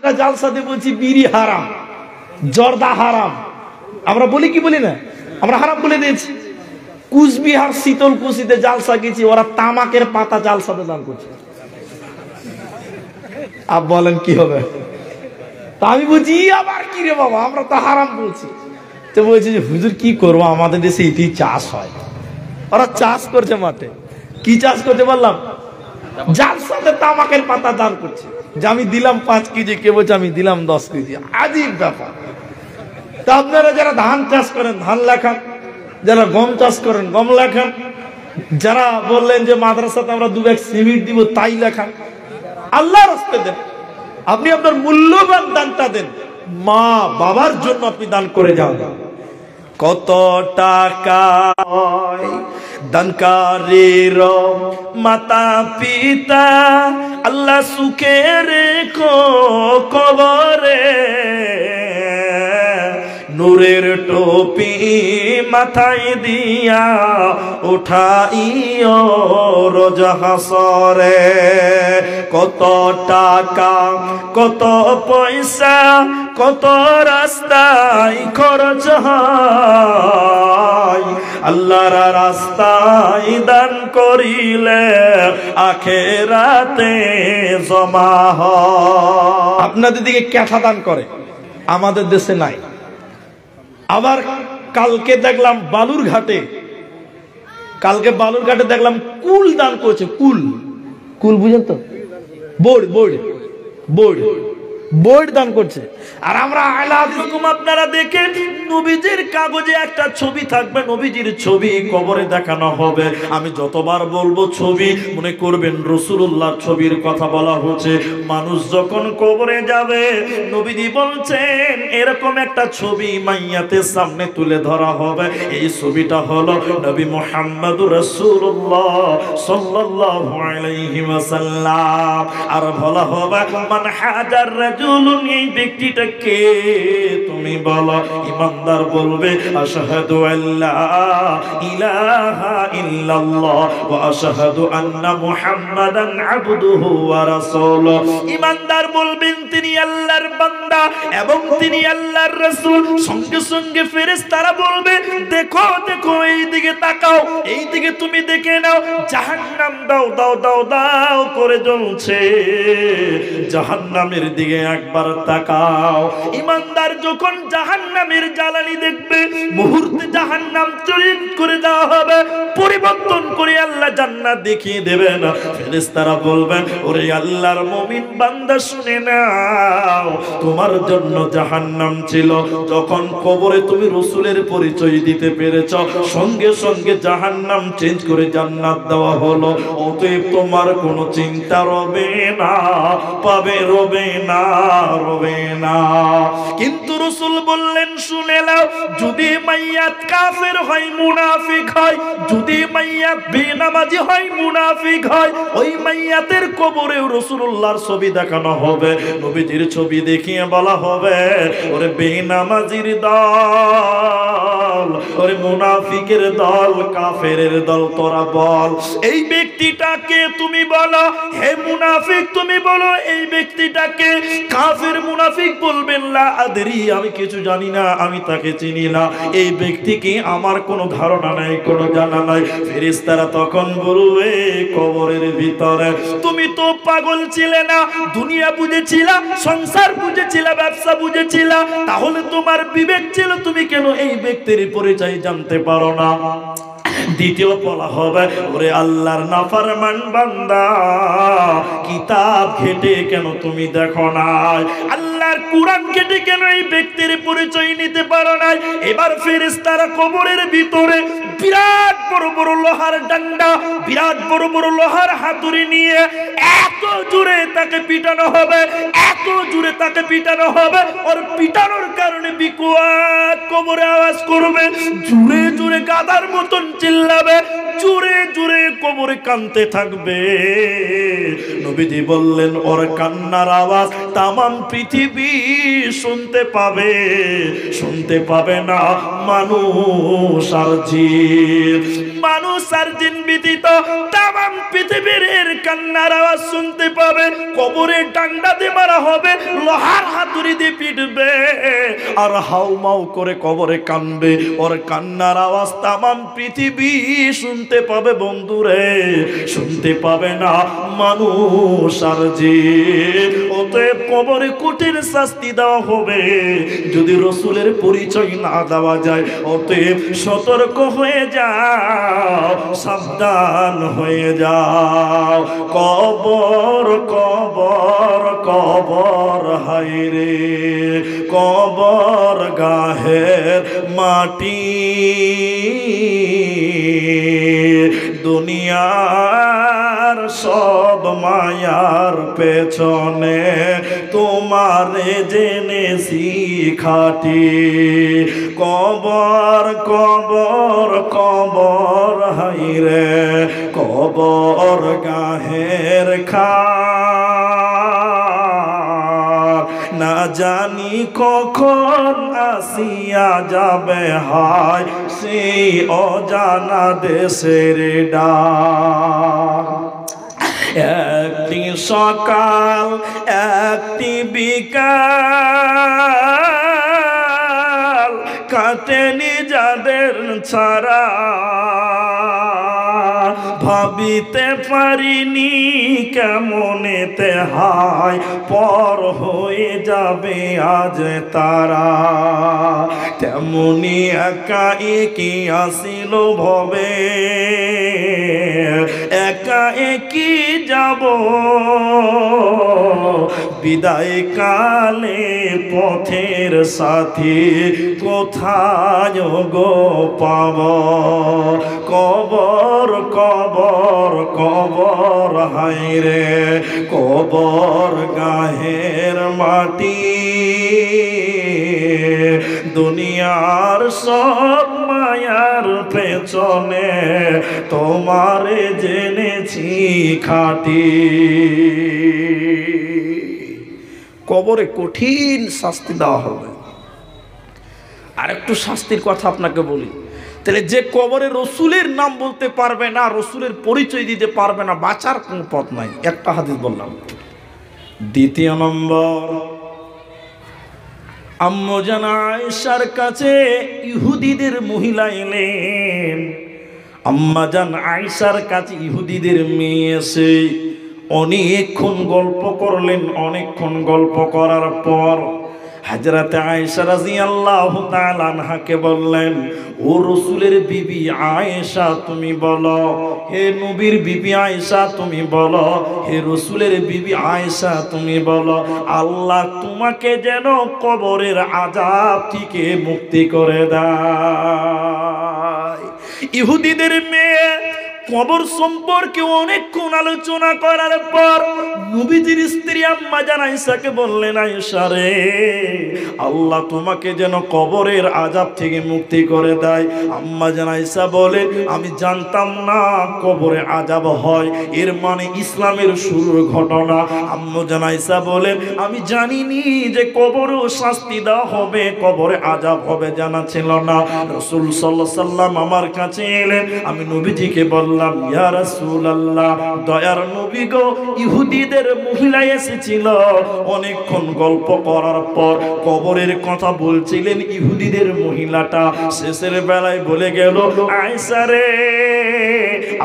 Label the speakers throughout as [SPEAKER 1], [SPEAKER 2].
[SPEAKER 1] জালসাতে বলছি বিড়ি হারাম, জর্দা হারাম, আমরা বলি কি বলি না? আমরা হারাম বলে দিয়েছি। কুচবিহার শীতলকুচিতে জালসা গেছি, ওরা তামাকের পাতা জালসাতে দান করছে। আপ বলেন কি হবে? তা আমি বলছি আবার কি রে বাবা, আমরা তো হারাম বলছি। তো বলছি যে হুজুর কি করবো, আমাদের দেশে এটি চাষ হয়। ওরা চাষ করছে মাঠে। কি চাষ করছে বললাম? জালসাতে তামাকের পাতা দান করছে। যে আমি দিলাম 5 কেজি, কে বলছে আমি দিলাম 10 কেজি। আজীব ব্যাপার। তা আপনারা যারা ধান চাষ করেন ধান লেখান, যারা গম চাষ করেন গম লেখান, যারা বললেন যে মাদ্রাসাতে আমরা 2 ব্যাগ সিমেন্ট দিব তাই লেখান। আল্লাহর রাস্তায় দেন, আপনি আপনার মূল্যবান দানটা দেন, মা বাবার জন্য আপনি দান করে যান। কত টাকা দানকারীর মাতা পিতা, আল্লাহ সুখে রেখো কবরে, নূরের টুপি মাথায় দিয়া উঠাইও রোজ হাসরে। কত টাকা কত পয়সা কত রাস্তায় খরচ হয়, আল্লাহর রাস্তায় দান করিলে আখেরাতে জমা হয়। আপনাদের দিকে ক্যাথা দান করে, আমাদের দেশে নাই। আবার কালকে দেখলাম বালুরঘাটে, দেখলাম কুল দান করছে। কুল বুঝেন তো? বোর্ড দান করছে। আর আমরা আপনারা দেখেন নবীজির কাগজে একটা ছবি থাকবে, নবীজির ছবি কবরে দেখানো হবে। আমি যতবার বলবো ছবি, মনে করবেন রাসূলুল্লাহর ছবির কথা বলা হচ্ছে। মানুষ যখন কবরে যাবে, নবীজি বলছেন এরকম একটা ছবি মাইয়াতের সামনে তুলে ধরা হবে। এই ছবিটা হলো নবী মুহাম্মদুর রাসূলুল্লাহ সাল্লাল্লাহু আলাইহি ওয়াসাল্লাম। আর বলা হবে মান হাজার রাজুলুন, এই ব্যক্তিটা কে তুমি বলো? ইমানদার বলবে আশহাদু আল্লা ইলাহা ইল্লাল্লাহ ওয়া আশহাদু আন্না মুহাম্মাদান আবদুহু ওয়া রাসূলুহু। ইমানদার বলবেন তিনি আল্লাহর বান্দা এবং তিনি আল্লাহর রাসূল। সঙ্গে সঙ্গে ফেরেশতারা বলবে দেখো দেখো, এই দিকে তাকাও, এই দিকে তুমি দেখে নাও, জাহান্নাম দাও দাও দাও দাও করে জ্বলছে, জাহান্নামের দিকে একবার তাকাও। ইমানদার যখন জাহান্নামের জ্বালানি দেখবে, মুহূর্তে জাহান্নাম চরিত করে দেওয়া হবে, পরিবর্তন করে আল্লাহ জান্নাত দেখিয়ে দেবেন। ফেরেশতারা বলবেন ওরে আল্লাহর মুমিন বান্দা শুনে নাও, তোমার জন্য জাহান্নাম ছিল, যখন কবরে তুমি রাসূলের পরিচয় দিতে পেরেছ, সঙ্গে সঙ্গে জাহান্নাম চেঞ্জ করে জান্নাত দেওয়া হলো। অতএব তোমার কোনো চিন্তা রবে না, পাবে রবে না, রবে না। কিন্তু রাসূল বললেন শুনে নাও, যদি মাইয়াত কাফের হয় মুনাফিক হয়, যদি মাইয়াত বেনামাজি হয় মুনাফিক হয়, ওই মাইয়াতের কবরেও রাসূলুল্লাহর ছবি দেখানো হবে। নবীজির ছবি দেখিয়ে বলা হবে ওরে বেনামাজির দল, ওরে মুনাফিকের দল, কাফেরের দল, তোরা বল এই ব্যক্তিটাকে তুমি বলো। হে মুনাফিক তুমি বলো এই ব্যক্তিটাকে। কাফের মুনাফিক বলবেন লা আদরি, আমি কিছু জানি না, আমি তাকে চিনি না, এই ব্যক্তিকে আমার কোনো ধারণা নাই, কোনো জানা নাই। ফেরেশতারা তখন বলবে কবরের ভিতরে তুমি তো পাগল ছিলে না, দুনিয়া বুঝেছিলা, সংসার বুঝেছিলা, ব্যবসা বুঝেছিলা, তাহলে তোমার বিবেক ছিল, তুমি কেন এই ব্যক্তির পরিচয় জানতে পারো না? দ্বিতীয় বলা হবে ওরে আল্লাহর নাফরমান বান্দা, কিতাব ঘেটে কেন তুমি দেখো না, আল্লাহর কুরআন ঘেটে কেন এই ব্যক্তির পরিচয় নিতে পারো না? এবার ফেরেশতারা কবরের ভিতরে বিরাট বড় বড় লোহার ডান্ডা, বিরাট বড় বড় লোহার হাতুড়ি নিয়ে এত জোরে তাকে পিটানো হবে, এত জোরে তাকে পিটানো হবে, ওর পিটানোর কারণে বিকোয়াত কবরে আওয়াজ করবে, জোরে জোরে গাধার মতন চিল্লাবে, জোরে জোরে কবরে কাঁদতে থাকবে। নবীজি বললেন ওর কান্নার আওয়াজ তামাম পৃথিবী শুনতে পাবে, শুনতে পাবে না মানুষ আর জিন। মানুষ আর জিন ব্যতীত তামাম পৃথিবীর কান্নার আওয়াজ শুনতে পাবে। কবরে ডান্ডা দিয়ে মারা হবে, লোহার হাতুড়ি দিয়ে পিটবে, আর হাউমাউ করে কবরে কানবে। ওর কান্নার আওয়াজ তামাম পৃথিবী শুনতে পাবে। বন্ধুরে, শুনতে পাবে না মানুষ আর জিন। অতএব কবরে কঠিন শাস্তি দেওয়া হবে যদি রসুলের পরিচয় না দেওয়া যায়। অতএব সতর্ক হয়ে যাও, সাবধান হয়ে যাও। কবর কবর কবর হায়রে, কবর গাহের মাটি, দুনিয়ার সব মায়ার পেছনে তোমারে জেনেছি খাটি। কবর কবর কবর হায়রে, কবর গাহের খা, না জানি কখন আসিয়া যাবে হায় সেই অজানা দেশের ডাক। একটি সকাল একটি বিকাল কাটেনি যাদের ছাড়া, ভাবিতে পারিনি কেমনেতে হায় পর হয়ে যাবে আজ তারা। তেমনি একা একই আসিল ভবে, একা একই যাব বিদায় কালে পথের সাথী কোথায় গো পাব। কবর কবর কবর হায়রে, কবর গাহের মাটি, দুনিয়ার সব মায়ার পেছনে তোমারে জেনেছি খাটি। কবরে কঠিন শাস্তি দেওয়া হবে। আর একটু শাস্তির কথা আপনাকে বলি, তাহলে যে কবরে রসুলের নাম বলতে পারবে না, রসুলের পরিচয় দিতে পারবে না, বাঁচার কোনো পথ নাই। একটা হাদিস বললাম। দ্বিতীয় নম্বর, আম্মু জান আয়েশার কাছে ইহুদিদের মহিলা এলেন। আম্মা জান আয়েশার কাছে ইহুদিদের মেয়ে এসে অনেকক্ষণ গল্প করলেন। অনেকক্ষণ গল্প করার পর হযরত আয়েশা রাদিয়াল্লাহু তাআলা আনহাকে বললেন, ও রাসূলের বিবি আয়েশা তুমি বলো, হে নবীর বিবি আয়েশা তুমি বলো, হে রাসূলের বিবি আয়েশা তুমি বলো, আল্লাহ তোমাকে যেন কবরের আযাব থেকে মুক্তি করে দেয়। ইহুদিদের মেয়ে কবর সম্পর্কে অনেকক্ষণ আলোচনা করার পর নবীজির স্ত্রী আম্মা জান আয়েশাকে বললেন, আয়েশা রে, আল্লাহ তোমাকে যেন কবরের আযাব থেকে মুক্তি করে দেয়। আম্মা জান আয়েশা বলেন, আমি জানতাম না কবরে আযাব হয়, এর মানে ইসলামের শুরুর ঘটনা। আম্মা জান আয়েশা বলেন, আমি জানিনি যে কবরেও শাস্তি দেওয়া হবে, কবরে আযাব হবে, জানা ছিল না। রাসূল সাল্লাল্লাহু আলাইহি সাল্লাম আমার কাছে এলেন। আমি নবীজিকে বললাম, ইয়া রাসূলুল্লাহ, দয়ার নবী গো, ইহুদিদের মহিলা এসেছিল। অনেকক্ষণ গল্প করার পর কবরের কথা বলছিলেন ইহুদিদের মহিলাটা। শেষের বেলায় বলে গেল, আয়েশা রে,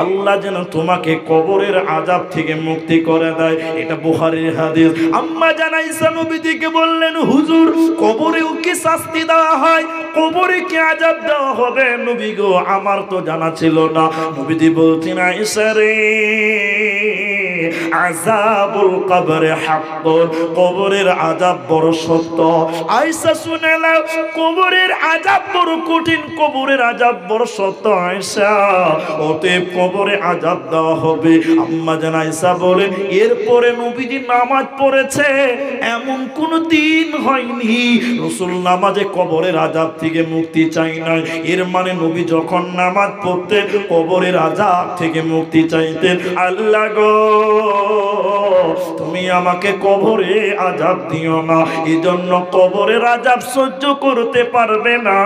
[SPEAKER 1] আল্লাহ যেন তোমাকে কবরের আযাব থেকে মুক্তি করে দেয়। এটা বুখারীর হাদিস। আম্মা জান আয়েশা নবীজিকে বললেন, হুজুর, কবরেও কি শাস্তি দেওয়া হয়? কবরে কি আযাব দেওয়া হবে? নবী গো, আমার তো জানা ছিল না। নবীজি বলছেন, আয়েশা রে, আযাবুল কবরে হাক্কুন, কবরের আযাব বড় সত্য। আয়েশা শুনে নাও, কবরের আযাব বড় কঠিন, কবরের আযাব বড় সত্য আয়েশা। অতএব কবরে আযাব দেওয়া হবে। আম্মা জান আয়েশা বলেন, এরপরে নবীজি নামাজ পড়েছে এমন কোন দিন হয়নি রাসূল নামাজে কবরের আযাব থেকে মুক্তি চাই নাই। এর মানে নবী যখন নামাজ পড়তেন কবরের আযাব থেকে মুক্তি চাইতেন। আল্লাহ গো, তুমি আমাকে কবরে আযাব দিও না। এজন্য কবরের আযাব সহ্য করতে পারবে না।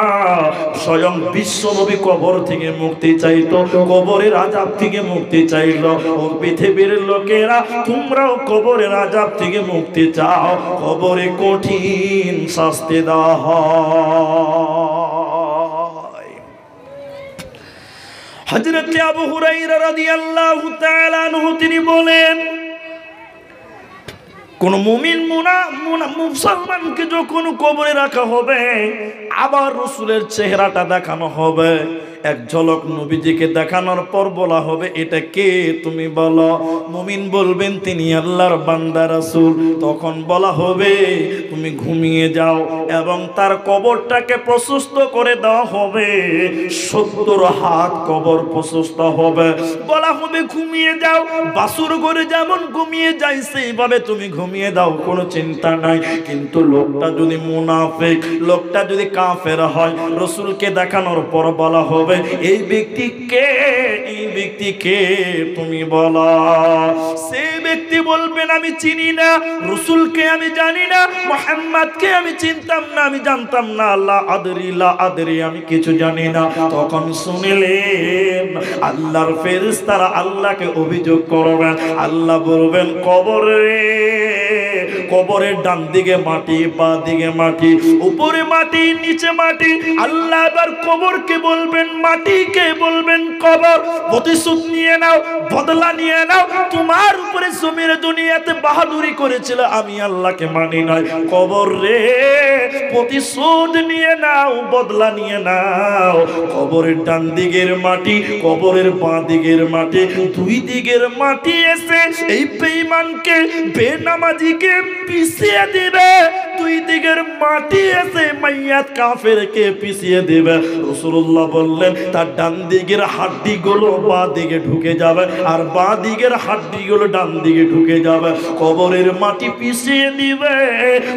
[SPEAKER 1] স্বয়ং বিশ্বনবী কবর থেকে মুক্তি চাইতো, কবরের আযাব থেকে মুক্তি চাইলো। ও পৃথিবীর লোকেরা, তোমরাও কবরের আযাব থেকে মুক্তি চাও, কবরে কঠিন শাস্তি দেওয়া হয়। হযরত আবু হুরায়রা রাদিয়াল্লাহু তাআলা আনহু তিনি বলেন, কোন মুমিন মুসলমানকে যখন কবরে রাখা হবে, আবার রাসূলের চেহারাটা দেখানো হবে। এক ঝলক নবীজিকে দেখানোর পর বলা হবে, এটা কে তুমি বলো। মুমিন বলবেন, তিনি আল্লাহর বান্দা রাসূল। তখন বলা হবে, তুমি ঘুমিয়ে যাও এবং তার কবরটাকে প্রশস্ত করে দেওয়া হবে। 70 হাত কবর প্রশস্ত হবে। বলা হবে, ঘুমিয়ে যাও, বাসুর ঘরে যেমন ঘুমিয়ে যায় সেইভাবে তুমি ঘুমিয়ে দাও, কোনো চিন্তা নাই। কিন্তু লোকটা যদি মুনাফিক, লোকটা যদি কাফের হয়, রাসূলকে দেখানোর পর বলা হবে, এই ব্যক্তি কে, এই ব্যক্তি কে তুমি বলো। সেই ব্যক্তি বলবেন, আমি চিনি না, রাসূলকে আমি জানি না, মুহাম্মদকে আমি চিনতাম না, আমি জানতাম না, লা আদরি, আমি কিছু জানি না। তখন শুনলেন আল্লাহর ফেরেশতারা আল্লাহকে অভিযোগ করবেন। আল্লাহ বলবেন, কবরের ডান দিকে মাটি, বাঁ দিকে মাটি, উপরে মাটি, নিচে মাটি। আল্লাহ এবার কবরকে বলবেন, মাটিকে বলবেন, কবর প্রতিশোধ নিয়ে নাও, বদলা নিয়ে নাও। তোমার উপরে জমির দুনিয়াতে বাহাদুরি করেছিল, আমি আল্লাহকে মানি নাই। কবর রে, প্রতিশোধ নিয়ে নাও, বদলা নিয়ে নাও। কবরের ডান দিকের মাটি, কবরের বাঁ দিকের মাটি, দুই দিকের মাটি এসে এই বেঈমানকে, বেনামাজিকে পিছিয়ে দিবে। দুই দিকের মাটি এসে মাইয়াত কাফেরকে পিছিয়ে দিবে। রাসূলুল্লাহ বললেন, তার ডান দিকের হাড্ডিগুলো বাঁ দিকে ঢুকে যাবে, আর বাঁ দিকের হাড্ডিগুলো ডান দিকে ঢুকে যাবে। কবরের মাটি পিছিয়ে দিবে,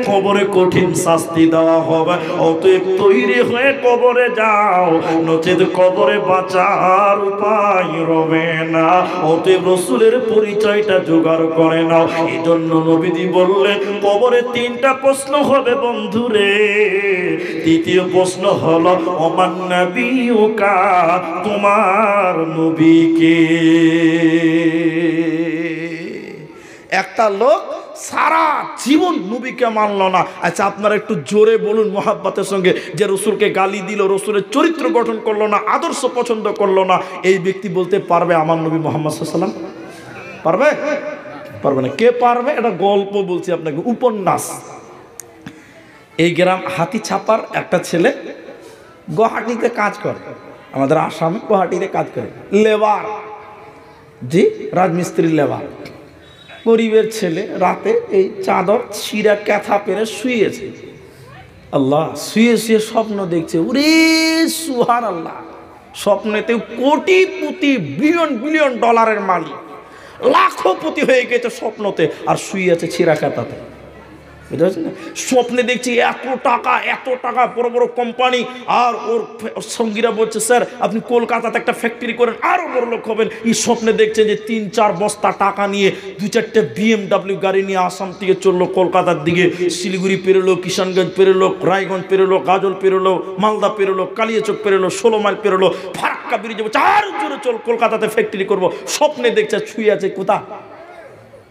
[SPEAKER 1] কবরে কঠিন শাস্তি দেওয়া হবে। অতএব তৈরি হয়ে কবরে যাও, নচেত কবরে বাঁচার উপায় রবে না। অতএব রাসূলের পরিচয়টা জোগাড় করে নাও। এই জন্য নবীজি বললেন, কবরে 3টা প্রশ্ন হবে বন্ধুরে। তৃতীয় প্রশ্ন হলো, ওমান নবিয়ুকা, তোমার নবী কে? একটা লোক সারা জীবন নবীকে মানল না। আচ্ছা, আপনারা একটু জোরে বলুন মহাব্বতের সঙ্গে, যে রসুলকে গালি দিল, রসুলের চরিত্র গঠন করলো না, আদর্শ পছন্দ করলো না, এই ব্যক্তি বলতে পারবে আমার নবী মুহাম্মদ সাল্লাল্লাহু আলাইহি ওয়াসাল্লাম? পারবে? পারবে না। কে পারবে? এটা গল্প বলছি আপনাকে, উপন্যাস। এই গ্রাম হাতি ছাপার একটা ছেলে গুয়াহাটিতে কাজ করে, আমাদের আসামে গুয়াহাটিতে কাজ করে, লেবার, জি, রাজমিস্ত্রি লেবার। গরিবের ছেলে, রাতে এই চাদর ছিঁড়া ক্যাথা পেরে শুয়েছে। আল্লাহ, শুয়ে শুয়ে স্বপ্ন দেখছে, ওরে সুবহানাল্লাহ, স্বপ্নেতে কোটিপতি, বিলিয়ন বিলিয়ন ডলারের মালিক, লাখপতি হয়ে গেছে স্বপ্নতে, আর শুয়ে আছে ছিঁড়া ক্যাথাতে। বুঝতে পারছেন না? স্বপ্নে দেখছি এত টাকা, বড় বড় কোম্পানি, আর ওর সঙ্গীরা বলছে, স্যার আপনি কলকাতাতে একটা ফ্যাক্টরি করেন, আরো বড় লোক হবেন। এই স্বপ্নে দেখছে যে 3-4 বস্তা টাকা নিয়ে 2-4টে BMW গাড়ি নিয়ে আসাম থেকে চললো কলকাতার দিকে। শিলিগুড়ি পেরোলো, কিষানগঞ্জ পেরোলো, রায়গঞ্জ পেরোলো, গাজল পেরোলো, মালদা পেরোলো, কালিয়াচক পেরোলো, 16 মাইল পেরোলো, ফারাক্কা ব্রিজে যাবো, আর জোরে চল, কলকাতাতে ফ্যাক্টরি করবো। স্বপ্নে দেখছে শুয়ে আছে কোথা?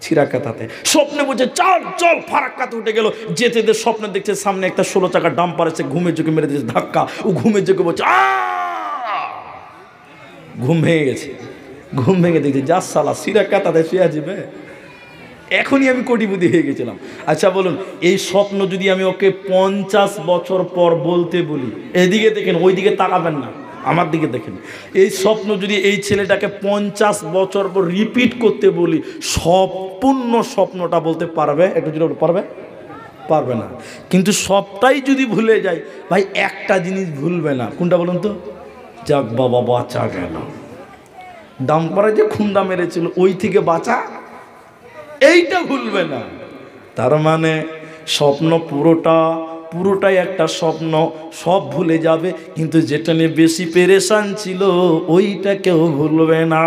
[SPEAKER 1] ছিঁড়া কাতাতে। স্বপ্নে বলছে চল চল, ফারাক্কাতে উঠে গেল। যেতে যেতে স্বপ্নে দেখছে সামনে একটা 16 চাকার ডাম্পার এসে ঘুমের চোখে মেরে দিয়েছে ধাক্কা। ও ঘুমের চোখে বলছে ঘুম ভেঙে গেছে। ঘুম ভেঙে দেখছে যা সালা, ছিঁড়া কাতাতে শুয়ে যাবে, এখনই আমি কোটিপতি হয়ে গেছিলাম। আচ্ছা বলুন, এই স্বপ্ন যদি আমি ওকে 50 বছর পর বলতে বলি, এদিকে দেখেন, ওইদিকে তাকাবেন না, আমার দিকে দেখেন, এই স্বপ্ন যদি এই ছেলেটাকে 50 বছর পর রিপিট করতে বলি, সম্পূর্ণ স্বপ্নটা বলতে পারবে? একটু যদি পারবে? পারবে না। কিন্তু সবটাই যদি ভুলে যায়, ভাই একটা জিনিস ভুলবে না, কোনটা বলুন তো? যাক বাবা, বাঁচা গেল। ডাম্পারে যে খুন্দা মেরেছিল ওই থেকে বাঁচা, এইটা ভুলবে না। তার মানে স্বপ্ন পুরোটাই একটা স্বপ্ন, সব ভুলে যাবে, কিন্তু যেটা নিয়ে বেশি পেরেশান ছিল ওইটা কেউ ভুলবে না।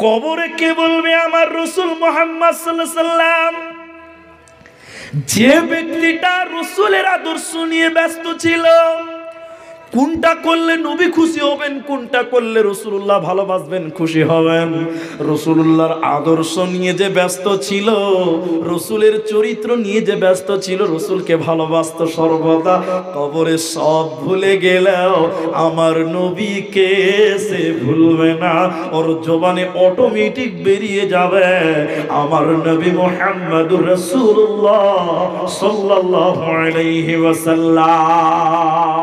[SPEAKER 1] কবরে কে বলবে আমার রাসূল মুহাম্মদ সাল্লাল্লাহু আলাইহি সাল্লাম? যে ব্যক্তিটা রাসূলের আদর্শ নিয়ে ব্যস্ত ছিল, কোনটা করলে নবী খুশি হবেন, কোনটা করলে রাসূলুল্লাহ ভালোবাসবেন, খুশি হবেন, রাসূলুল্লাহর আদর্শ নিয়ে যে ব্যস্ত ছিল, রাসূলের চরিত্র নিয়ে যে ব্যস্ত ছিল, রাসূলকে ভালোবাসতো সর্বদা, কবরে সব ভুলে গেলেও আমার নবীকে সে ভুলবে না। ওর জবানে অটোমেটিক বেরিয়ে যাবে আমার নবী মুহাম্মদুর রাসূলুল্লাহ সাল্লাল্লাহু আলাইহি ওয়াসাল্লাম।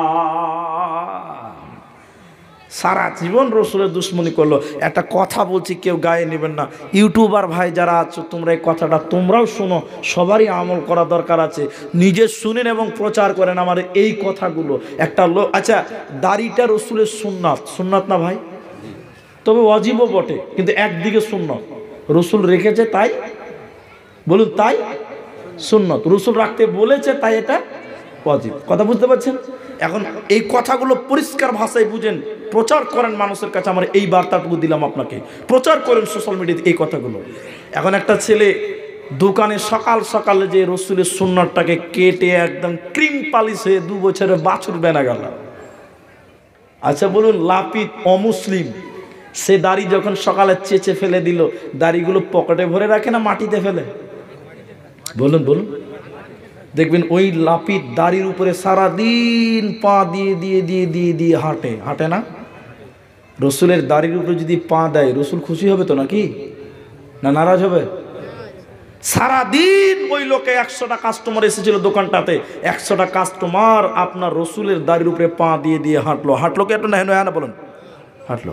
[SPEAKER 1] সারা জীবন রসুলের দুশ্মনী করলো। একটা কথা বলছি, কেউ গায়ে নেবেন না। ইউটিউবার ভাই যারা আছো, তোমরা এই কথাটা তোমরাও শোনো, সবারই আমল করা দরকার আছে। নিজে শুনেন এবং প্রচার করেন আমার এই কথাগুলো। একটা লোক, আচ্ছা দাড়িটা রসুলের সুন্নাত, সুন্নাত না ভাই? তবে ওয়াজিবও বটে, কিন্তু একদিকে সুন্নত। রসুল রেখেছে তাই বলুন, তাই সুন্নত। রসুল রাখতে বলেছে তাই এটা ওয়াজিব। কথা বুঝতে পারছেন? এখন এই কথাগুলো পরিষ্কার ভাষায় বুঝেন, প্রচার করেন মানুষের কাছে। আমার এই বার্তাটুকু দিলাম আপনাকে, প্রচার করেন সোশ্যাল মিডিয়াতে এই কথাগুলো। এখন একটা ছেলে দোকানে সকাল সকালে যে রসুলের সুন্নাতটাকে কেটে একদম ক্রিম পালিশ হয়ে 2 বছরের বাছুর বেনা গেল। আচ্ছা বলুন, লাপিত অমুসলিম সে দাড়ি যখন সকালে চেঁচে ফেলে দিল, দাড়িগুলো পকেটে ভরে রাখে না মাটিতে ফেলে? বলুন বলুন। দেখবেন ওই লাপিত দাড়ির উপরে সারাদিন পা দিয়ে দিয়ে দিয়ে দিয়ে দিয়ে হাঁটে, হাঁটে না? রসুলের দাড়ির উপরে যদি পা দেয়, রসুল খুশি হবে তো নাকি? না নারাজ হবে? সারাদিন ওই লোকে 100টা কাস্টমার এসেছিল দোকানটাতে, 100টা কাস্টমার আপনার রসুলের দাড়ির উপরে পা দিয়ে দিয়ে হাঁটলো। হাঁটলো কে? একটা না বলুন, হাঁটলো।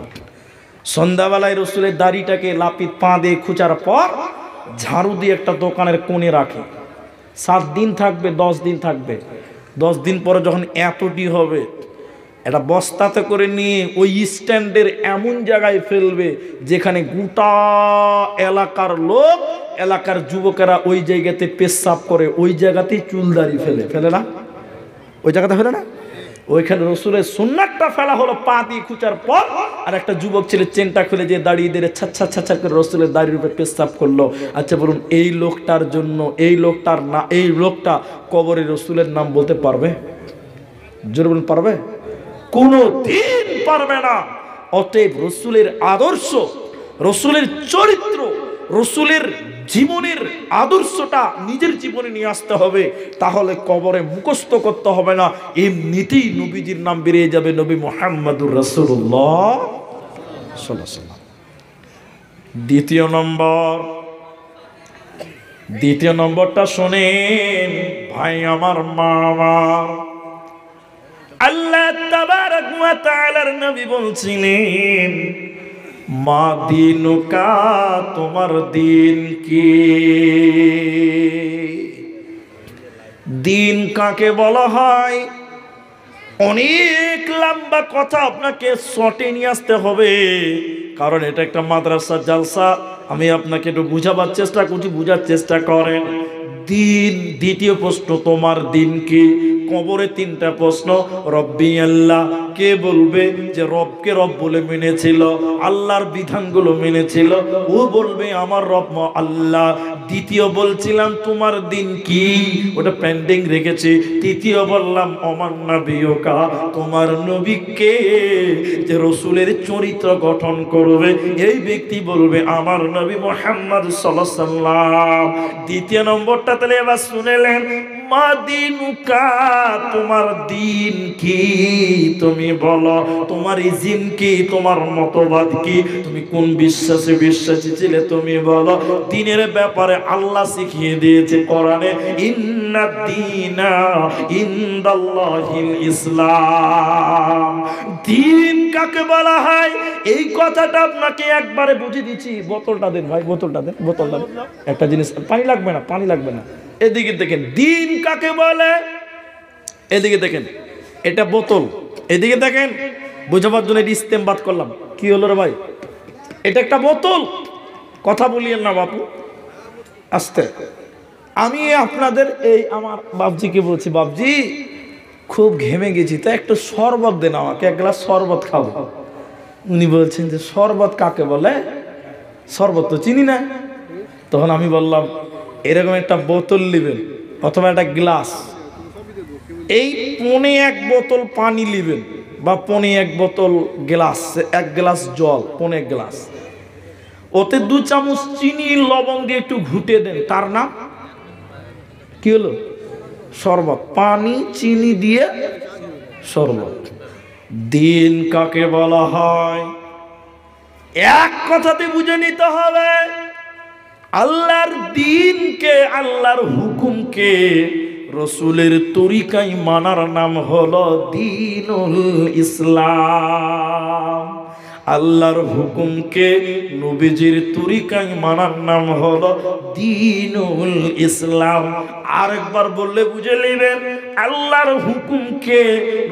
[SPEAKER 1] সন্ধ্যাবেলায় রসুলের দাড়িটাকে লাপিত পা দিয়ে খুঁচার পর ঝাড়ু দিয়ে একটা দোকানের কোণে রাখে। 7 দিন থাকবে, 10 দিন থাকবে। 10 দিন পরে যখন এতটি হবে, এটা বস্তাতে করে নিয়ে ওই স্ট্যান্ডের এমন জায়গায় ফেলবে যেখানে গোটা এলাকার লোক, এলাকার যুবকেরা ওই জায়গাতে পেশাব করে, ওই জায়গাতেই চুলদারি ফেলে, ফেলে না? ওই জায়গাতে ফেলে না? ওইখানে রসুলের সুন্নাতটা ফেলা হলো পা দিয়ে খুঁচার পর। আর একটা যুবক ছেলে চেনটা খুলে যে দাঁড়িয়ে দিয়ে ছাচ্ছা ছাচ্ছা করে রসুলের দাড়ির উপরে পেশাব করলো। আচ্ছা বলুন, এই লোকটার জন্য, এই লোকটার না, এই লোকটা কবরে রসুলের নাম বলতে পারবে? জোরে বলুন, পারবে? কোনো দিন পারবে না। অতএব রসুলের আদর্শ, রসুলের চরিত্র, রসুলের জীবনের আদর্শটা নিজের জীবনে নিয়ে আসতে হবে। তাহলে কবরে মুখস্থ করতে হবে না, এমনিতেই নবীজির নাম বেরিয়ে যাবে, নবী মুহাম্মদুর রাসূলুল্লাহ সাল্লাল্লাহু আলাইহি ওয়াসাল্লাম। দ্বিতীয় নম্বরটা শোনেন ভাই আমার, মা আল্লাহ তাবারক ওয়া তাআলার নবী বলছিলেন, মা দিনুকা, তোমার দিন কি? দিন কাকে বলা হয়? অনেক লম্বা কথা আপনাকে শর্টে নিয়ে আসতে হবে, কারণ এটা একটা মাদ্রাসা জালসা। আমি আপনাকে একটু বুঝাবার চেষ্টা করছি, বুঝার চেষ্টা করেন। দিন, দ্বিতীয় প্রশ্ন, তোমার দিন কি? কবরে 3টা প্রশ্ন। রব্বি আল্লাহ, কে বলবে যে রবকে রব বলে মেনেছিল, আল্লাহর বিধানগুলো মেনেছিল, ও বলবে আমার রব আল্লাহ। দ্বিতীয় বলছিলাম তোমার দিন কি, ওটা পেন্ডিং রেখেছি। তৃতীয় বললাম অমান নবিয়কা, তোমার নবীকে যে রসুলের চরিত্র গঠন করবে, এই ব্যক্তি বলবে আমার নবী মুহাম্মদ সাল্লাল্লাহু আলাইহি ওয়াসাল্লাম। দ্বিতীয় নম্বরটা তাহলে এবার শুনেলেন, মা দিনুকা, তোমার দিন কি? তুমি বলো, তোমার ইজিন কি, তোমার মতবাদ কি, তুমি কোন বিশ্বাসে বিশ্বাসী ছিলে, তুমি বলো। দিনের ব্যাপারে আল্লাহ শিখিয়ে দিয়েছে কোরআনে, ইন্নাদ দীনা ইনদাল্লাহিল ইসলাম। দিন কাকে বলা হয় এই কথাটা আপনাকে একবারে বুঝিয়ে দিচ্ছি। বোতলটা দেন ভাই, বোতলটা দেন, বোতলটা দেন। একটা জিনিস, পানি লাগবে না, পানি লাগবে না। এদিকে দেখেন দিন কাকে বলে, এদিকে দেখেন এটা বোতল, এদিকে দেখেন। বোঝাবার জন্য এটি ইস্তেমবাদ করলাম। কি হলো রে ভাই? এটা একটা বোতল। কথা বলিয়েন না বাপু, আস্তে। আমি আপনাদের এই আমার বাপজিকে বলছি, বাপজি খুব ঘেমে গেছি, তাই একটু শরবত দেন আমাকে, 1 গ্লাস শরবত খাবো। উনি বলছেন যে শরবত কাকে বলে? শরবত তো চিনি না। তখন আমি বললাম এরকম একটা বোতল নেবেন অথবা একটা গ্লাস, এই 1.5 বোতল পানি নেবেন বা 1.5 বোতল গ্লাস, 1 গ্লাস জল, 1.5 গ্লাস, ওতে 2 চামচ চিনি লবণ দিয়ে একটু ঘুটে দেন, তার নাম কি হলো? শরবত। পানি চিনি দিয়ে শরবত। দিন কাকে বলা হয়? এক কথাতে বুঝে নিতে হবে, আল্লাহর দিনকে, আল্লাহর হুকুমকে রসুলের তরিকায় মানার নাম হলো দ্বীনুল ইসলাম। আল্লাহর হুকুমকে নবীজির তরিকায় মানার নাম হলো দ্বীনুল ইসলাম। আরেকবার বললে বুঝে নেবেন, আল্লাহর হুকুমকে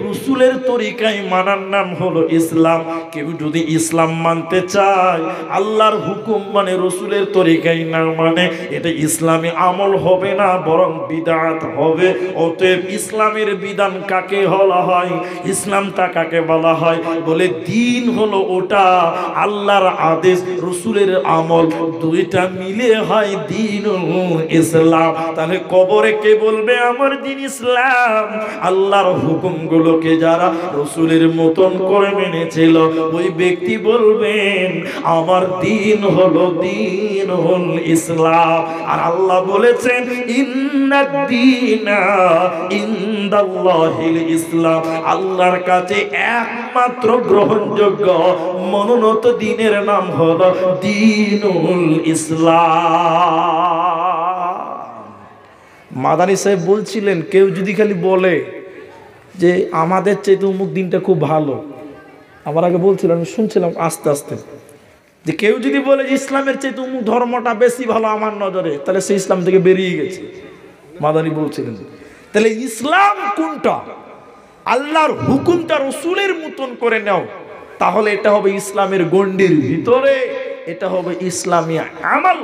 [SPEAKER 1] রসুলের তরিকায় মানার নাম হলো ইসলাম। কেউ যদি ইসলাম মানতে চায়, আল্লাহর হুকুম মানে রসুলের তরিকায় না মানে, এটা ইসলামী আমল হবে না, বরং বিদআত হবে। অতএব ইসলামের বিধান কাকে বলা হয়, ইসলামটা কাকে বলা হয়? বলে দিন হলো ওটা, আল্লাহর আদেশ রসুলের আমল, দুইটা মিলে হয় দ্বীনুল ইসলাম। তাহলে কবরে কে বলবে আমার দিন ইসলাম? আল্লাহর হুকুমগুলোকে যারা রসুলের মতন করে মেনেছিল, ওই ব্যক্তি বলবেন আমার দিন হলো দ্বীনুল ইসলাম। আর আল্লাহ বলেছেন ইন্নাদ দীনা ইনদাল্লাহিল ইসলাম, আল্লাহর কাছে একমাত্র গ্রহণযোগ্য মনোনীত দিনের নাম হলো দ্বীনুল ইসলাম। মাদানী সাহেব বলছিলেন, কেউ যদি খালি বলে যে আমাদের চাইতে অমুক দিনটা খুব ভালো, আমার আগে বলছিলাম, আমি শুনছিলাম আস্তে আস্তে, যে কেউ যদি বলে যে ইসলামের চাইতে অমুক ধর্মটা বেশি ভালো আমার নজরে, তাহলে সে ইসলাম থেকে বেরিয়ে গেছে। মাদানী বলছিলেন, তাহলে ইসলাম কোনটা? আল্লাহর হুকুমটা রসুলের মতন করে নাও, তাহলে এটা হবে ইসলামের গণ্ডির ভিতরে, এটা হবে ইসলামী আমল।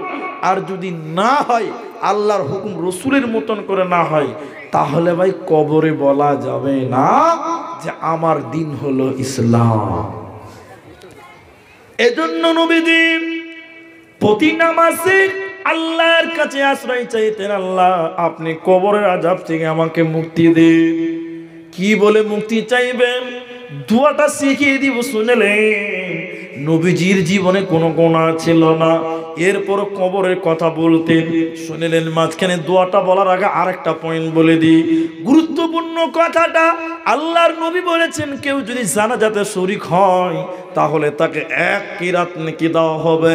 [SPEAKER 1] আর যদি না হয়, আল্লাহর হুকুম রসুলের মতন করে না হয়, তাহলে ভাই কবরে বলা যাবে না যে আমার দিন হলো ইসলাম। এজন্য নবীজি প্রতি নামাজে আল্লাহর কাছে আশ্রয় চাইতেন, আল্লাহ আপনি কবরের আযাব থেকে আমাকে মুক্তি দিন। কি বলে মুক্তি চাইবেন? দোয়াটা শিখিয়ে দিব, শুনলেন? নবীজির জীবনে কোনো গুনাহ ছিল না, এরপর কবরের কথা বলতেন, শুনলেন? মাঝখানে দোয়াটা বলার আগে আরেকটা পয়েন্ট বলে দিই, গুরুত্বপূর্ণ কথাটা। আল্লাহর নবী বলেছেন, কেউ যদি জানাজাতে শরীক হয়, তাহলে তাকে 1 কিরাত নেকি দেওয়া হবে।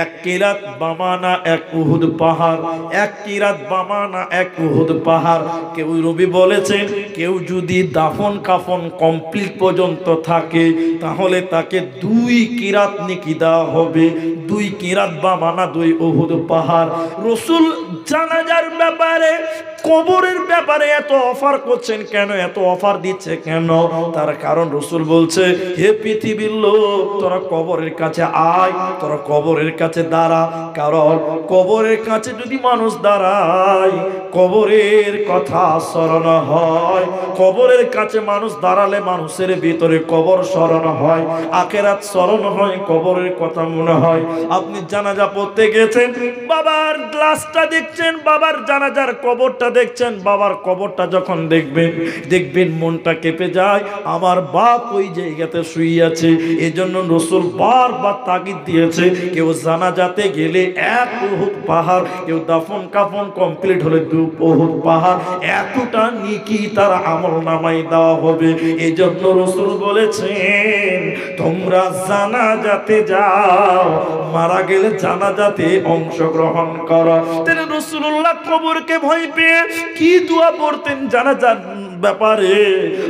[SPEAKER 1] 1 কিরাত বামানা 1 উহুদ পাহাড়, 1 কিরাত বামানা 1 উহুদ পাহাড়। কেউ নবী বলেছেন, কেউ যদি দাফন কাফন কমপ্লিট পর্যন্ত থাকে, তাহলে তাকে 2 কিরাত নেকি দেওয়া হবে। 2 কিরাত বামানা 2 উহুদ পাহাড়। রসুল জানাজার ব্যাপারে, কবরের ব্যাপারে এত অফার করছেন কেন, এত অফার দিচ্ছে কেন? তার কারণ রসুল বলছে, হে পৃথিবীর লোক, তোরা কবরের কাছে আয়, তোরা কবরের কাছে দাঁড়া। কারণ কবরের কাছে যদি মানুষ দাঁড়ায়, কবরের কথা স্মরণ হয়। কবরের কাছে মানুষ দাঁড়ালে মানুষের ভিতরে কবর স্মরণ হয়, আখিরাত স্মরণ হয়, কবরের কথা মনে হয়। আপনি জানাজা পড়তে গেছেন, বাবার লাশটা দেখছেন, বাবার জানাজার কবরটা দেখছেন, বাবার কবরটা যখন দেখবেন মনটা কেঁপে যায়, আমার বাপ ওই জায়গাতে শুয়ে আছে। এজন্য রাসূল বারবার তাগিদ দিয়েছে, কেউ জানাজাতে গেলে 1 উহুদ পাহাড়, কেউ দাফন কাফন কমপ্লিট হলে 2 উহুদ পাহাড়, এতটা নেকি তার আমলনামায় দেওয়া হবে। এজন্য রাসূল বলেছেন, তোমরা জানাজাতে যাও, মারা গেলে জানাজাতে অংশগ্রহণ করো। তাহলে রাসূলুল্লাহ কবরকে ভয় পেয়ে কি দোয়া পড়তেন জানাজার ব্যাপারে?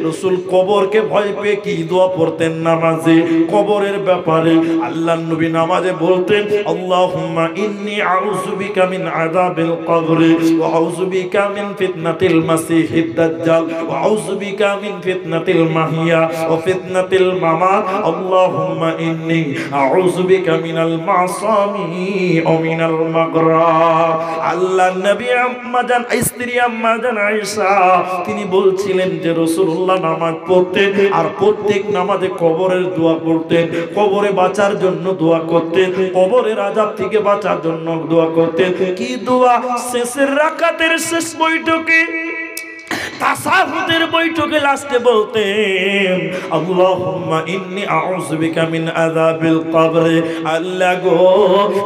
[SPEAKER 1] রাসূল কবরকে ভয় পেয়ে কি দোয়া পড়তেন নামাজে? কবরের ব্যাপারে আল্লাহর নবী নামাজে বলতেন, আল্লাহুম্মা ইন্নী আউযু বিকা মিন আযাবিল কবরি ওয়া আউযু বিকা মিন ফিতনাতিল মাসিহিদ দাজ্জাল ওয়া আউযু বিকা মিন ফিতনাতিল মাহিয়া ওয়া ফিতনাতিল মামাত। আল্লাহুম্মা ইন্নী আউযু বিকা মিনাল মাসামি ওয়া মিনাল মাগরাব। আল্লাহর নবী আম্মা জান, স্ত্রী আম্মা জান আয়েশা, তিনি বলছেন, বলছিলেন যে রাসূলুল্লাহ নামাজ পড়তেন আর প্রত্যেক নামাজে কবরের দোয়া করতেন, কবরে বাঁচার জন্য দোয়া করতেন, কবরের আযাব থেকে বাঁচার জন্য দোয়া করতেন। কি দোয়া? শেষের রাকাতের শেষ বৈঠকে, তাসাহুদের বৈঠকে লাস্টে বলতেন আল্লাহুম্মা ইন্নী আউযু বিকা মিন আযাবিল কবর। আল্লাহ গো,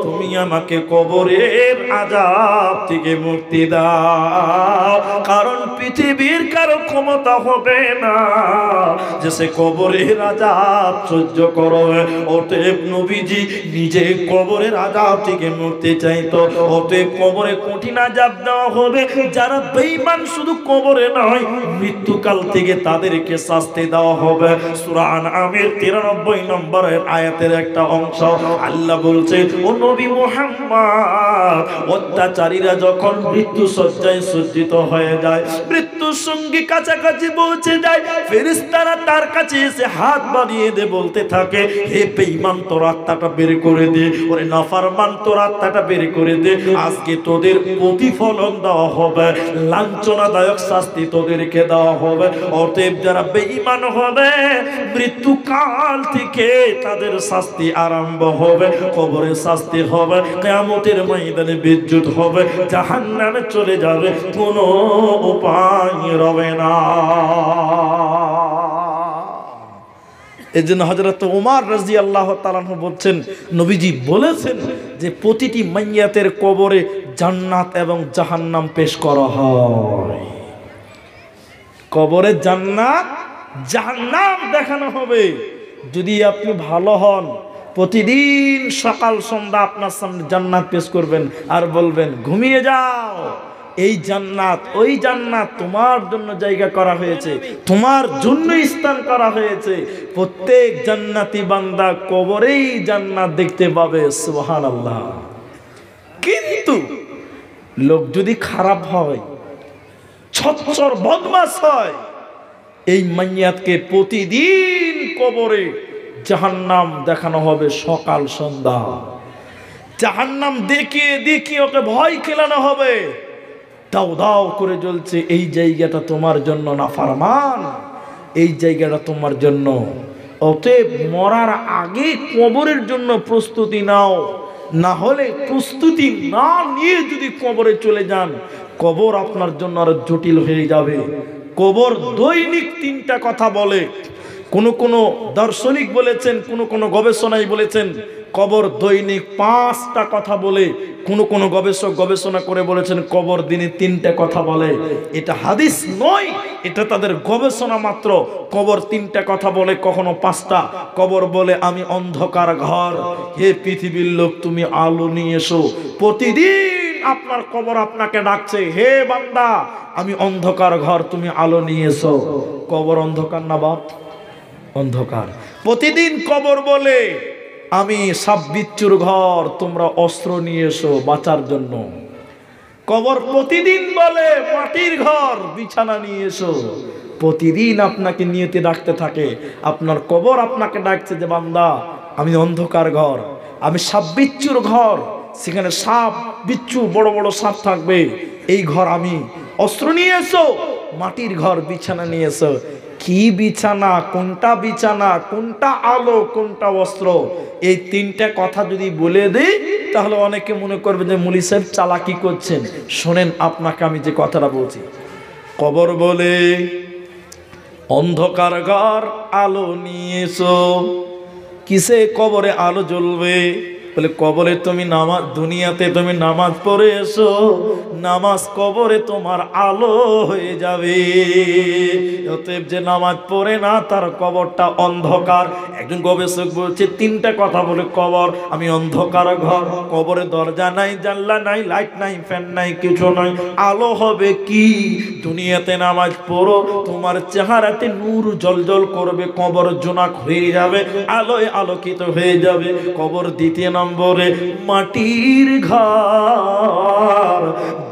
[SPEAKER 1] তুমি আমাকে কবরের আযাব থেকে মুক্তি দাও, কারণ পৃথিবীর কারো ক্ষমতা হবে না যে সে কবরের আযাব সহ্য করবে। অতএব নবীজি নিজে কবরের আযাব থেকে মুক্তি চাইতো। অতএব কবরে কঠিন আযাব দেওয়া হবে, যারা বেঈমান শুধু কবরে নয় মৃত্যুকাল থেকে তাদেরকে শাস্তি দেওয়া হবে। সূরা আনআমের 93 নম্বরের আয়াতের একটা অংশ আল্লাহ বলছে, ও নবী মুহাম্মদ, অত্যাচারীরা যখন মৃত্যু শয্যায় সজ্জিত হয়ে যায়, মৃত্যুর সঙ্গে কাছাকাছি পৌঁছে যায়, ফেরেশতারা তার কাছে এসে হাত বাড়িয়ে দিয়ে বলতে থাকে, হে বেঈমান তোর আত্মাটা বের করে দে, ওরে নাফরমান তোর আত্মাটা বের করে দে, আজকে তোদের প্রতিফলন দেওয়া হবে, লাঞ্ছনাদায়ক শাস্তি তোদেরকে দেওয়া হবে। অতএব যারা বেঈমান হবে মৃত্যুকাল থেকে তাদের শাস্তি আরম্ভ হবে, কবরের শাস্তি হবে, কিয়ামতের ময়দানে বিদ্যুৎ হবে, জাহান্নামে চলে যাবে, কোনো উপায় রবে না। এজন্য হযরত ওমর রাদিয়াল্লাহু তাআলা বলছেন, নবীজি বলেছেন যে প্রতিটি মাইয়াতের কবরে জান্নাত এবং জাহান্নাম পেশ করা হয়। কবরে জান্নাত জাহান্নাম দেখানো হবে। যদি আপনি ভালো হন, প্রতিদিন সকাল সন্ধ্যা আপনার সামনে জান্নাত পেশ করবেন আর বলবেন ঘুমিয়ে যাও, এই জান্নাত ওই জান্নাত তোমার জন্য জায়গা করা হয়েছে, তোমার জন্য স্থান করা হয়েছে। প্রত্যেক জান্নাতি বান্দা কবরেই জান্নাত দেখতে পাবে। সুবহানাল্লাহ। কিন্তু লোক যদি খারাপ হয়, ছচ্ছর বদমাশ হয়, এই মাইয়াতকে প্রতিদিন কবরে জাহান্নাম দেখানো হবে সকাল সন্ধ্যা। জাহান্নাম দেখিয়ে দেখিয়ে ওকে ভয় খেলানো হবে, দাও দাও করে জ্বলছে, এই জায়গাটা তোমার জন্য নাফরমান, এই জায়গাটা তোমার জন্য। অতএব মরার আগে কবরের জন্য প্রস্তুতি নাও, না হলে প্রস্তুতি না নিয়ে যদি কবরে চলে যান, কবর আপনার জন্য আরো জটিল হয়ে যাবে। কবর দৈনিক 3টা কথা বলে। কোন দার্শনিক বলেছেন, কোন গবেষণায় বলেছেন কবর দৈনিক 5টা কথা বলে। কোন গবেষক গবেষণা করে বলেছেন কবর দিনে 3টা কথা বলে। এটা হাদিস নয়, এটা তাদের গবেষণা মাত্র। কবর 3টা কথা বলে, কখনো 5টা। কবর বলে, আমি অন্ধকার ঘর, হে পৃথিবীর লোক তুমি আলো নিয়ে এসো। প্রতিদিন আপনার কবর আপনাকে ডাকছে, হে বান্দা আমি অন্ধকার ঘর, তুমি আলো নিয়ে এসো। কবর অন্ধকার না বাপ? অন্ধকার। প্রতিদিন কবর বলে, আমি সাপ বিচ্ছুর ঘর, তোমরা অস্ত্র নিয়ে এসো বাঁচার জন্য। কবর প্রতিদিন বলে, মাটির ঘর, বিছানা নিয়ে এসো। প্রতিদিন আপনাকে নিয়তে ডাকতে থাকে। আপনার কবর আপনাকে ডাকছে যে বান্দা আমি অন্ধকার ঘর, আমি সাপ বিচ্ছুর ঘর, সেখানে সাপ বিচ্ছু বড় বড় সাপ থাকবে, এই ঘর আমি। অস্ত্র নিয়ে এসো, মাটির ঘর, বিছানা নিয়ে এসো। কি বিছানা, কোনটা বিছানা, কোনটা আলো, কোনটা অস্ত্র, এই 3টা কথা যদি বলে দেই তাহলে অনেকে মনে করবে যে মুলি সাহেব চালাকি করছেন। শোনেন আপনাকে আমি যে কথাটা বলছি। কবর বলে, অন্ধকার ঘর, আলো নিয়ে এসো। কিসে কবরে আলো জ্বলবে? বলে কবরে তুমি নামাজ, দুনিয়াতে তুমি নামাজ পড়ে এসো, নামাজ কবরে তোমার আলো হয়ে যাবে। অতএব যে নামাজ পড়ে না তার কবরটা অন্ধকার। একজন গবেষক বলছে 3টা কথা বলে কবর, আমি অন্ধকার ঘর, কবরে দরজা নাই, জানলা নাই, লাইট নাই, ফ্যান নাই, কিছু নাই, আলো হবে কি? দুনিয়াতে নামাজ পড়ো, তোমার চেহারাতে নূর জলজল করবে, কবর জোনাক হয়ে যাবে, আলোয় আলোকিত হয়ে যাবে। কবর দ্বিতীয় নম্বরে মাটির ঘর,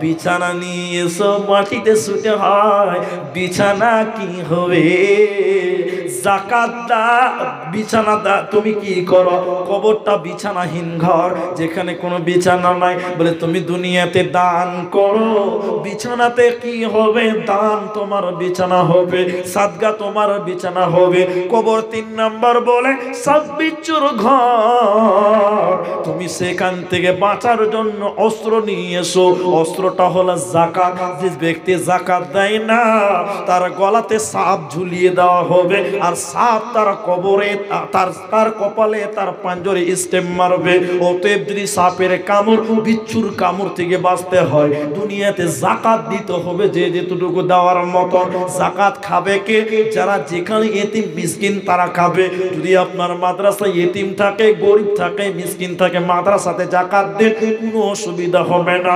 [SPEAKER 1] বিছানা নিয়ে এসো মাটিতে শুতে হয়, বিছানা কি হবে? যাকাত দা, বিছানা দা, তুমি কি করো? কবরটা বিছানাহীন ঘর, যেখানে কোনো বিছানা নাই, বলে তুমি দুনিয়াতে দান করো, বিছানাতে কি হবে? দান তোমার বিছানা হবে, সাদগা তোমার বিছানা হবে। কবর 3 নাম্বার বলে সব বিচ্ছুর ঘর, তুমি সেখান থেকে বাঁচার জন্য অস্ত্র নিয়ে এসো, অস্ত্রটা হলো যাকাত। যে ব্যক্তি যাকাত দেয় না তার গলাতে সাপ ঝুলিয়ে দেওয়া হবে, আর সাপ তার কবরে, তার কপালে, তার পাঞ্জরে স্টেপ মারবে। অতএব যদি সাপের কামড়, বিচ্ছুর কামড় থেকে বাঁচতে হয়, দুনিয়াতে যাকাত দিতে হবে যে যেটুকু দেওয়ার মতো। যাকাত খাবে কে? যারা যেখানে এতিম মিসকিন তারা খাবে। যদি আপনার মাদ্রাসায় এতিম থাকে, গরিব থাকে, মিসকিন থাকে, মাদ্রাসাতে যাকাত দেন, কোনো অসুবিধা হবে না।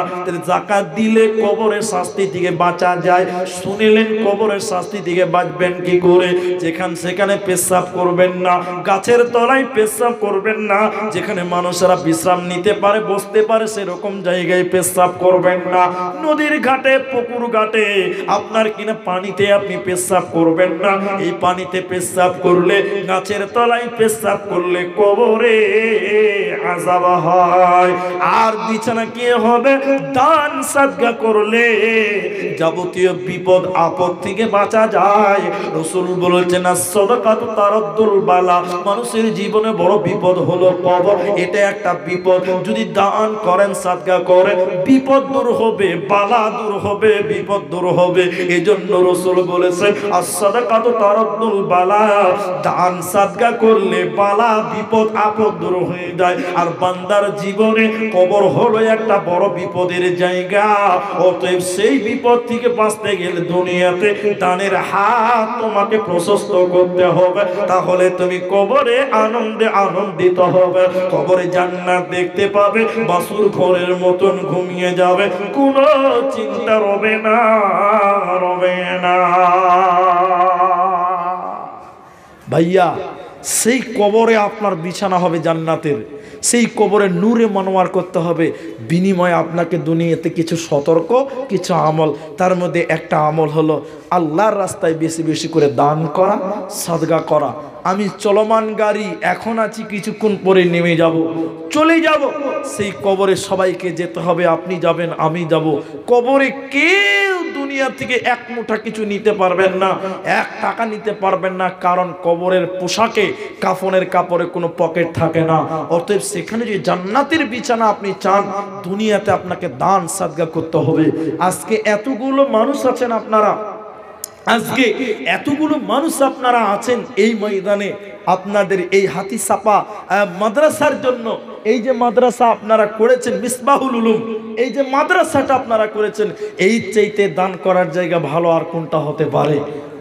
[SPEAKER 1] যাকাত দিলে কবরের শাস্তি থেকে বাঁচা যায়। শুনিলেন কবরের শাস্তি থেকে বাঁচবেন কি করে? সেখানে পেশাব করবেন না, গাছের তলায় পেশাব করবেন না, যেখানে মানুষেরা বিশ্রাম নিতে পারে, বসতে পারে, সেরকম জায়গায় পেশাব করবেন না। নদীর ঘাটে, পুকুর ঘাটে, আপনার কিনা পানিতে আপনি পেশাব করবেন না। এই পানিতে পেশাব করলে, গাছের তলায় পেশাব করলে কবরে আযাব হয়। আর বিছানা কি হবে? দান সাদকা করলে যাবতীয় বিপদ আপদ থেকে বাঁচা যায়। রাসূল বলেছেন সাদাকাতু তারাদ্দুল বালা, মানুষের জীবনে বড় বিপদ হলো কবর, এটা একটা বিপদ। যদি দান করেন, সাদকা করেন, বিপদ দূর হবে, বালা দূর হবে, বিপদ দূর হবে। এজন্য রাসূল বলেছেন as-সাদাকাতু তারাদ্দুল বালা, দান সাদকা করলে বালা বিপদ আপদ দূর হয়ে যায়। আর বান্দার জীবনে কবর হলো একটা বড় বিপদের জায়গা। অতএব সেই বিপদ থেকে বাঁচতে গেলে দুনিয়াতে দানের হাত তোমাকে প্রশস্ত করতে হবে, তাহলে তুমি কবরে আনন্দে আনন্দিত হবে, কবরে জান্নাত দেখতে পাবে, বাসুর ঘরের মতন ঘুমিয়ে যাবে, কোনো চিন্তা রবে না, রবে না। ভাইয়া, সেই কবরে আপনার বিছানা হবে জান্নাতের, সেই কবরে নূরে মনোয়ার করতে হবে। বিনিময়ে আপনাকে দুনিয়াতে কিছু সতর্ক, কিছু আমল, তার মধ্যে একটা আমল হলো আল্লাহর রাস্তায় বেশি বেশি করে দান করা, সাদকা করা। আমি চলমান গাড়ি, এখন আছি, কিছুক্ষণ পরে নেমে যাব, চলে যাব, সেই কবরে সবাইকে যেতে হবে। আপনি যাবেন, আমি যাব। কবরে কেউ দুনিয়া থেকে এক মুঠা কিছু নিতে পারবেন না, 1 টাকা নিতে পারবেন না, কারণ কবরের পোশাকে, কাফনের কাপড়ে কোনো পকেট থাকে না। অতএব সেখানে যে জান্নাতের বিছানা আপনি চান, দুনিয়াতে আপনাকে দান সাদকা করতে হবে। আজকে এতগুলো মানুষ আছেন আপনারা, আজকে এতগুলো মানুষ আপনারা আছেন এই ময়দানে, আপনাদের এই হাতিসাপা মাদ্রাসার জন্য, এই যে মাদ্রাসা আপনারা করেছেন মিসবাহুল উলুম, এই যে মাদ্রাসাটা আপনারা করেছেন, এই চাইতে দান করার জায়গা ভালো আর কোনটা হতে পারে?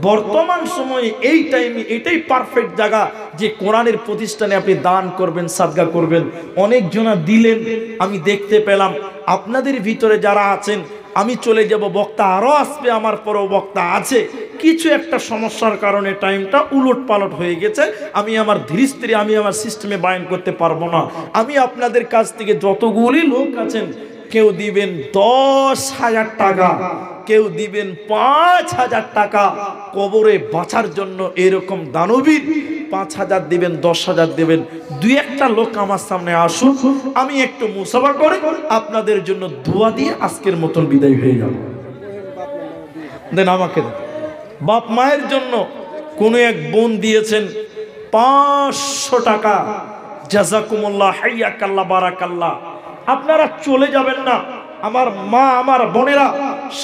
[SPEAKER 1] বর্তমান সময়ে এই টাইমে এটাই পারফেক্ট জায়গা যে কোরআনের প্রতিষ্ঠানে আপনি দান করবেন, সাদকা করবেন। অনেক জনা দিলেন, আমি দেখতে পেলাম। আপনাদের ভিতরে যারা আছেন, আমি চলে যাব, বক্তা আরও আসবে, আমার পরেও বক্তা আছে, কিছু একটা সমস্যার কারণে টাইমটা উলট পালট হয়ে গেছে, আমি আমার ধীরে স্থিরে, আমি আমার সিস্টেমে বায়ান করতে পারবো না। আমি আপনাদের কাছ থেকে যতগুলি লোক আছেন, কেউ দিবেন 10,000 টাকা, কেউ দিবেন 5,000 টাকা, কবরে বাঁচার জন্য এরকম দানবীর 5,000 দিবেন, 10,000 দেবেন। 2-1টা লোক আমার সামনে আসুন, আমি একটু মুসাফা করে আপনাদের জন্য দোয়া দিয়ে আজকের মতন বিদায় হয়ে যাব। দেন আমাকে দেন। বাপ মায়ের জন্য কোনো এক বোন দিয়েছেন 500 টাকা, জাযাকুমুল্লাহ, হাইয়াকাল্লাহ, বারাকাল্লাহ। আপনারা চলে যাবেন না, আমার মা, আমার বোনেরা,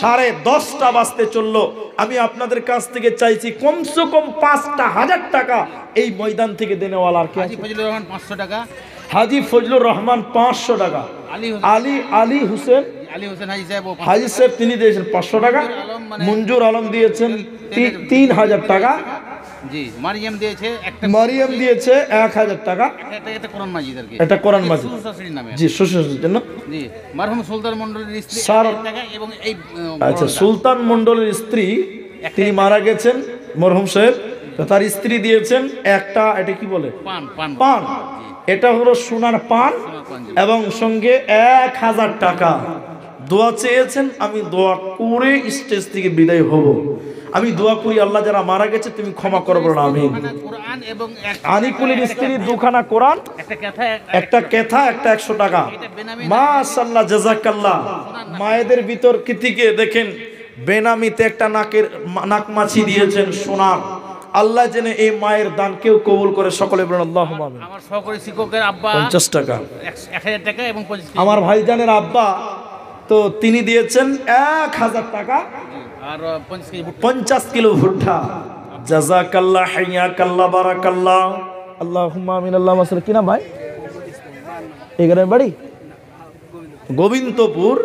[SPEAKER 1] 10:30 বাজতে চললো। আমি আপনাদের কাছ থেকে চাইছি কমসে কম 5,000 টাকা এই ময়দান থেকে দেনেওয়ালার কে?
[SPEAKER 2] হাজী ফজলুর রহমান 500 টাকা,
[SPEAKER 1] হাজী ফজলুর রহমান 500 টাকা, আলী হোসেন হাজী সাহেব তিনি দিয়েছেন 500 টাকা, মঞ্জুর আলম দিয়েছেন 3,000 টাকা,
[SPEAKER 2] জি মারিয়াম দিয়েছে,
[SPEAKER 1] মারিয়াম দিয়েছে 1,000 টাকা।
[SPEAKER 2] এটা কোরআন মাজিদকে,
[SPEAKER 1] এটা কোরআন মাজিদ
[SPEAKER 2] নামে,
[SPEAKER 1] জি, শ্বশুরের জন্য।
[SPEAKER 2] জি, মারহুম সুলতান মণ্ডলের স্ত্রী
[SPEAKER 1] 1,000
[SPEAKER 2] টাকা, এবং এই
[SPEAKER 1] আচ্ছা, সুলতান মণ্ডলের স্ত্রী তিনি মারা গেছেন, মরহুম সাহেব, তার স্ত্রী দিয়েছেন একটা, এটা কি বলে, পান, এটা হলো সোনার পান
[SPEAKER 2] সোনার পান, জি।
[SPEAKER 1] এবং সঙ্গে 1000 টাকা। দোয়া চেয়েছেন, আমি দোয়া করে স্টেজ থেকে বিদায় হব। আমি দোয়া করি আল্লাহ যারা মারা গেছে তুমি ক্ষমা করবো না, আমিন।
[SPEAKER 2] দুখানা কোরআন এবং
[SPEAKER 1] আনিকুলের স্ত্রী দুখানা কোরআন,
[SPEAKER 2] একটা কথা,
[SPEAKER 1] একটা কেথা, একটা 100 টাকা।
[SPEAKER 2] এটা বেনামি
[SPEAKER 1] মাশাআল্লাহ, জাযাকাল্লাহ। মায়েদের ভিতর কীর্তিকে দেখেন, বেনামিতে একটা নাক মাছি দিয়েছেন সোনার। আল্লাহ জেনে এই মায়ের দান কেউ কবুল করে, সকলে বলেন আল্লাহুম্মা আমিন।
[SPEAKER 2] আমার সহকারী শিক্ষকের আব্বা
[SPEAKER 1] 50 টাকা।
[SPEAKER 2] 1000 টাকা এবং 25 কেজি।
[SPEAKER 1] আমার ভাইজানের আব্বা তো তিনি দিয়েছেন 1000 টাকা,
[SPEAKER 2] আর 25 কেজি ভুট্টা।
[SPEAKER 1] 50 কিলো ভুট্টা। জাযাকাল্লাহ, হাইয়াকাল্লাহ, বারাকাল্লাহ। আল্লাহুম্মা আমিন। আল্লাহুম্মা সাল্লি। কি নাম ভাই? এই গ্রামের বাড়ি গোবিন্দপুর।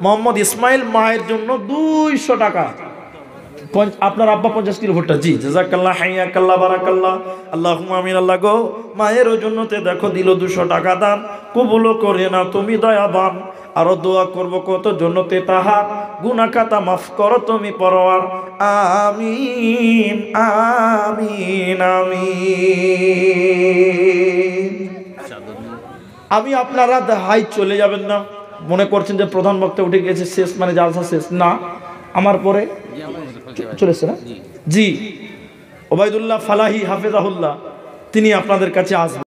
[SPEAKER 1] মোহাম্মদ ইসমাইল মায়ের জন্য 200 টাকা। আপনার আব্বা 50 কিলো ভুট্টা। জি, জাযাকাল্লাহ, হাইয়াকাল্লাহ, বারাকাল্লাহ। আল্লাহুম্মা আমিন। আল্লাহ গো, মায়ের জন্যতে দেখো দিল 200 টাকা দান, কবুল করে না তুমি দয়াবান। আরো দোয়া করব কত জন্যতে তাহার, গুনাহ খাতা মাফ করো তুমি পরওয়ার। আমিন আমিন আমিন। আমি আপনারা হাই চলে যাবেন না, মনে করছেন যে প্রধান বক্তা উঠে গেছে, শেষ মানে জালসা শেষ না। আমার পরে
[SPEAKER 2] জি, আমার বলতে পারি।
[SPEAKER 1] চলেছে না? জি, ওবায়দুল্লাহ ফালাহি হাফেজাহুল্লাহ তিনি আপনাদের কাছে আসবেন।